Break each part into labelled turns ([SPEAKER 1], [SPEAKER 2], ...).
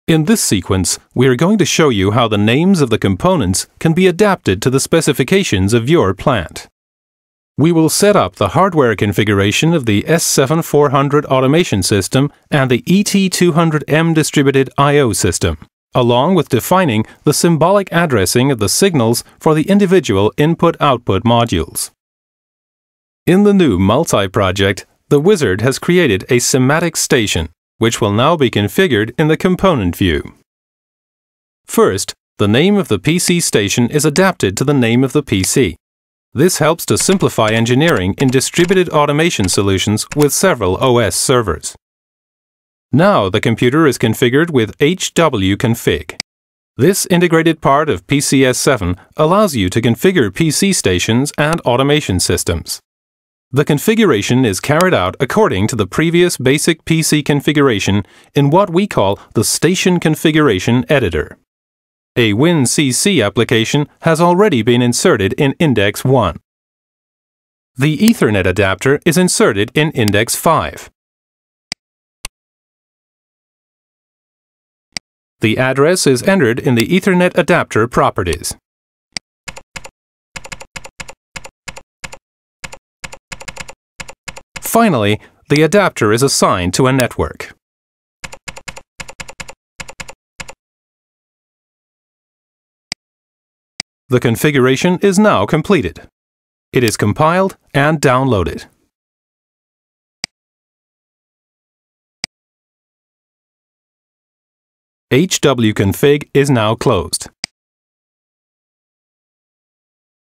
[SPEAKER 1] In this sequence, we are going to show you how the names of the components can be adapted to the specifications of your plant. We will set up the hardware configuration of the S7400 automation system and the ET200M distributed I/O system, along with defining the symbolic addressing of the signals for the individual input-output modules. In the new multi-project, the wizard has created a SIMATIC station, which will now be configured in the component view. First, the name of the PC station is adapted to the name of the PC. This helps to simplify engineering in distributed automation solutions with several OS servers. Now the computer is configured with hwconfig. This integrated part of PCS 7 allows you to configure PC stations and automation systems. The configuration is carried out according to the previous basic PC configuration in what we call the Station Configuration Editor. A WinCC application has already been inserted in Index 1. The Ethernet adapter is inserted in Index 5. The address is entered in the Ethernet adapter properties. Finally, the adapter is assigned to a network. The configuration is now completed. It is compiled and downloaded. hwconfig is now closed.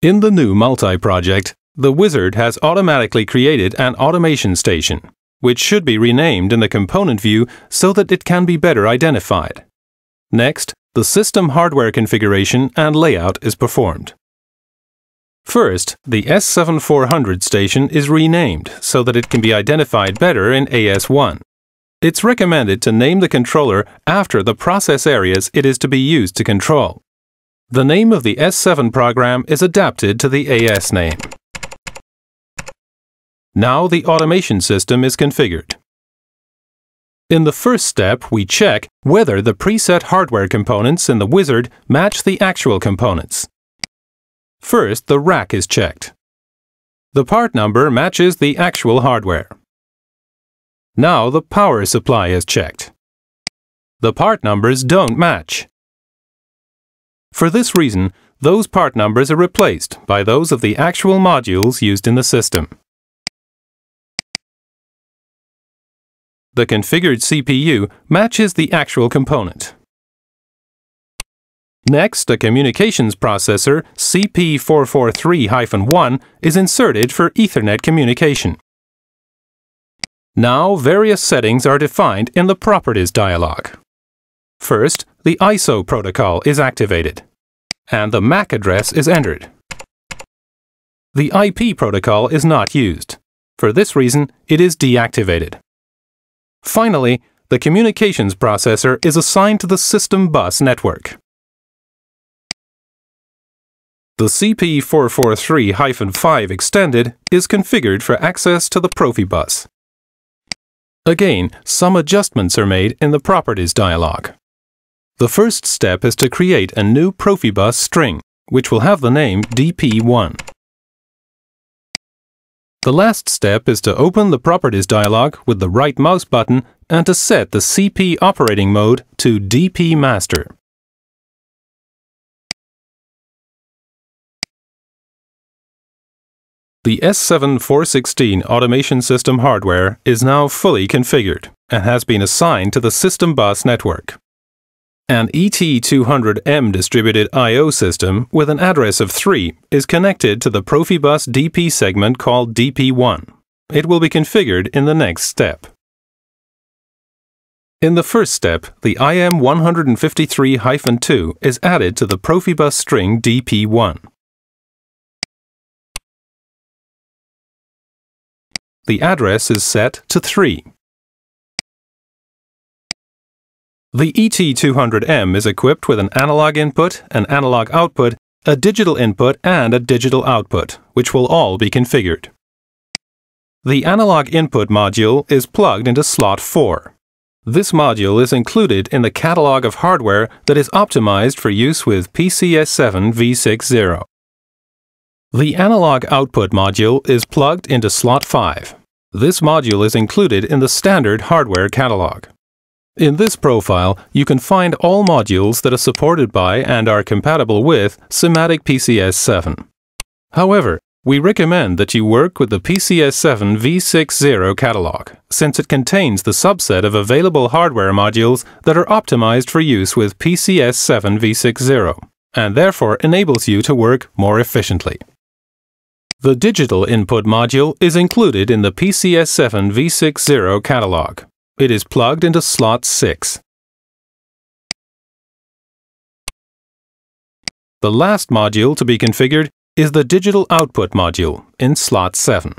[SPEAKER 1] In the new multi-project, the wizard has automatically created an automation station, which should be renamed in the component view so that it can be better identified. Next, the system hardware configuration and layout is performed. First, the S7400 station is renamed so that it can be identified better in AS1. It's recommended to name the controller after the process areas it is to be used to control. The name of the S7 program is adapted to the AS name. Now the automation system is configured. In the first step, we check whether the preset hardware components in the wizard match the actual components. First, the rack is checked. The part number matches the actual hardware. Now the power supply is checked. The part numbers don't match. For this reason, those part numbers are replaced by those of the actual modules used in the system. The configured CPU matches the actual component. Next, a communications processor CP443-1 is inserted for Ethernet communication. Now, various settings are defined in the Properties dialog. First, the ISO protocol is activated, and the MAC address is entered. The IP protocol is not used. For this reason, it is deactivated. Finally, the communications processor is assigned to the system bus network. The CP443-5 extended is configured for access to the Profibus. Again, some adjustments are made in the Properties dialog. The first step is to create a new Profibus string, which will have the name DP1. The last step is to open the Properties dialog with the right mouse button and to set the CP operating mode to DP Master. The S7416 automation system hardware is now fully configured and has been assigned to the system bus network. An ET200M distributed I/O system with an address of 3 is connected to the Profibus DP segment called DP1. It will be configured in the next step. In the first step, the IM153-2 is added to the Profibus string DP1. The address is set to 3. The ET200M is equipped with an analog input, an analog output, a digital input, and a digital output, which will all be configured. The analog input module is plugged into slot 4. This module is included in the catalog of hardware that is optimized for use with PCS7 v60. The analog output module is plugged into slot 5. This module is included in the standard hardware catalog. In this profile, you can find all modules that are supported by and are compatible with SIMATIC PCS 7. However, we recommend that you work with the PCS7 v60 catalog, since it contains the subset of available hardware modules that are optimized for use with PCS7 v60, and therefore enables you to work more efficiently. The digital input module is included in the PCS7 v60 catalog. It is plugged into slot 6. The last module to be configured is the digital output module in slot 7.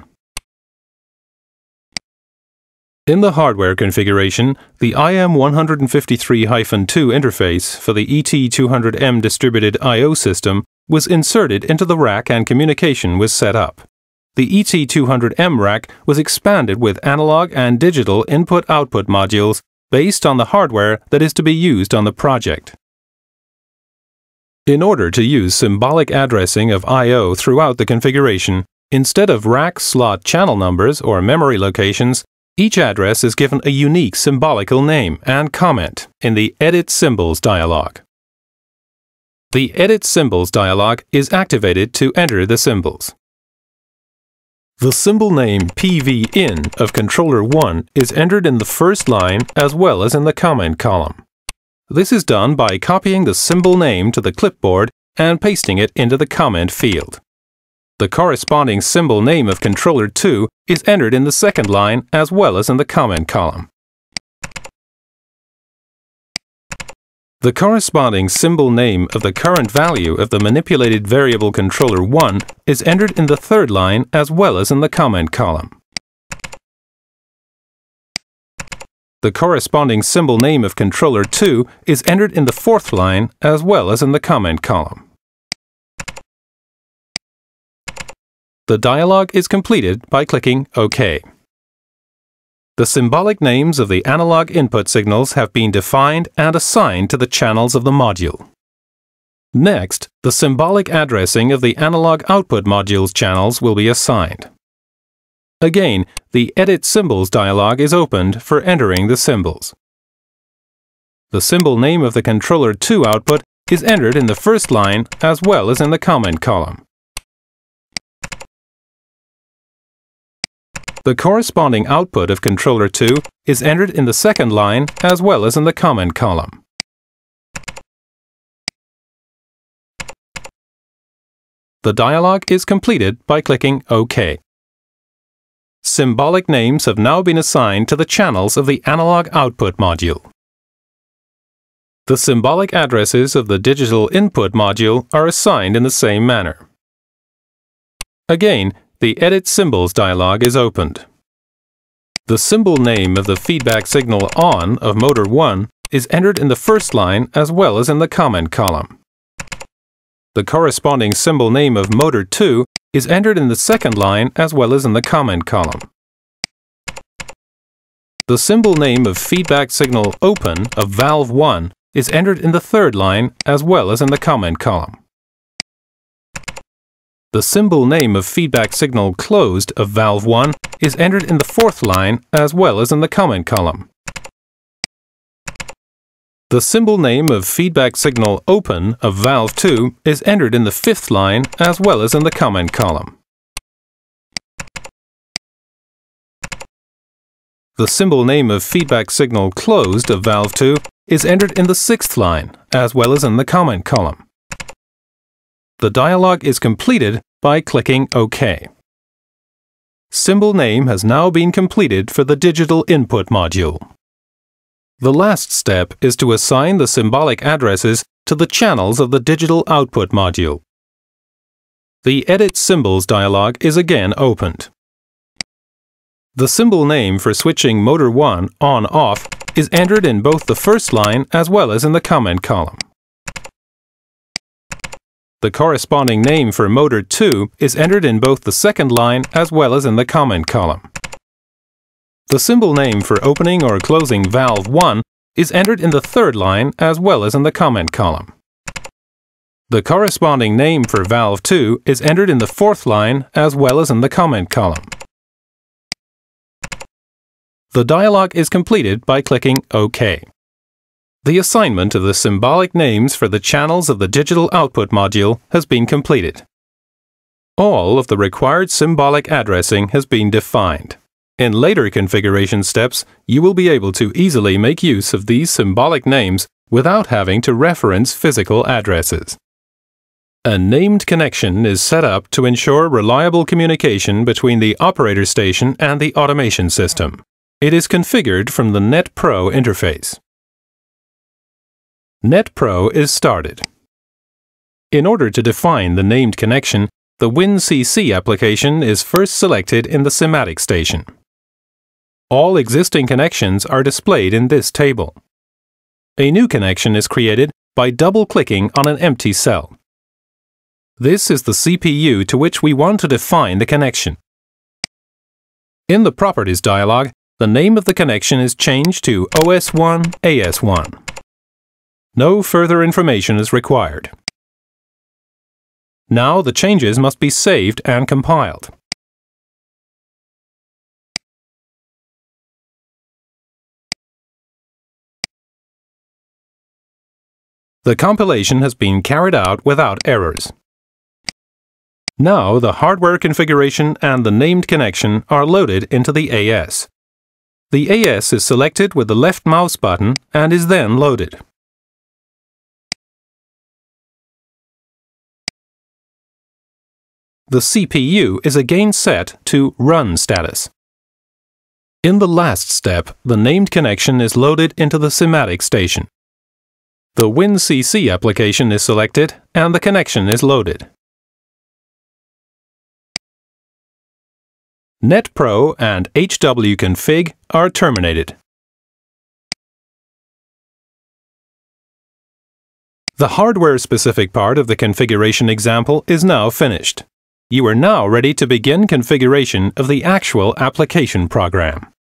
[SPEAKER 1] In the hardware configuration, the IM153-2 interface for the ET200M distributed I/O system was inserted into the rack and communication was set up. The ET200M rack was expanded with analog and digital input-output modules based on the hardware that is to be used on the project. In order to use symbolic addressing of I/O throughout the configuration, instead of rack slot channel numbers or memory locations, each address is given a unique symbolical name and comment in the Edit Symbols dialog. The Edit Symbols dialog is activated to enter the symbols. The symbol name PVIN of controller 1 is entered in the first line as well as in the comment column. This is done by copying the symbol name to the clipboard and pasting it into the comment field. The corresponding symbol name of controller 2 is entered in the second line as well as in the comment column. The corresponding symbol name of the current value of the manipulated variable controller 1 is entered in the third line as well as in the comment column. The corresponding symbol name of controller 2 is entered in the fourth line as well as in the comment column. The dialog is completed by clicking OK. The symbolic names of the analog input signals have been defined and assigned to the channels of the module. Next, the symbolic addressing of the analog output module's channels will be assigned. Again, the Edit Symbols dialog is opened for entering the symbols. The symbol name of the controller 2 output is entered in the first line as well as in the comment column. The corresponding output of controller 2 is entered in the second line as well as in the comment column. The dialog is completed by clicking OK. Symbolic names have now been assigned to the channels of the analog output module. The symbolic addresses of the digital input module are assigned in the same manner. Again, the Edit Symbols dialog is opened. The symbol name of the feedback signal ON of motor 1 is entered in the first line as well as in the comment column. The corresponding symbol name of motor 2 is entered in the second line as well as in the comment column. The symbol name of feedback signal OPEN of valve 1 is entered in the third line as well as in the comment column. The symbol name of feedback signal closed of valve 1 is entered in the fourth line as well as in the comment column. The symbol name of feedback signal open of valve 2 is entered in the fifth line as well as in the comment column. The symbol name of feedback signal closed of valve 2 is entered in the sixth line as well as in the comment column. The dialog is completed by clicking OK. Symbol name has now been completed for the digital input module. The last step is to assign the symbolic addresses to the channels of the digital output module. The Edit Symbols dialog is again opened. The symbol name for switching motor 1 on-off is entered in both the first line as well as in the comment column. The corresponding name for motor 2 is entered in both the second line as well as in the comment column. The symbol name for opening or closing valve 1 is entered in the third line as well as in the comment column. The corresponding name for valve 2 is entered in the fourth line as well as in the comment column. The dialog is completed by clicking OK. The assignment of the symbolic names for the channels of the digital output module has been completed. All of the required symbolic addressing has been defined. In later configuration steps, you will be able to easily make use of these symbolic names without having to reference physical addresses. A named connection is set up to ensure reliable communication between the operator station and the automation system. It is configured from the NetPro interface. NetPro is started. In order to define the named connection, the WinCC application is first selected in the SIMATIC station. All existing connections are displayed in this table. A new connection is created by double-clicking on an empty cell. This is the CPU to which we want to define the connection. In the Properties dialog, the name of the connection is changed to OS1 AS1. No further information is required. Now the changes must be saved and compiled. The compilation has been carried out without errors. Now the hardware configuration and the named connection are loaded into the AS. The AS is selected with the left mouse button and is then loaded. The CPU is again set to Run status. In the last step, the named connection is loaded into the SIMATIC station. The WinCC application is selected and the connection is loaded. NetPro and HWConfig are terminated. The hardware-specific part of the configuration example is now finished. You are now ready to begin configuration of the actual application program.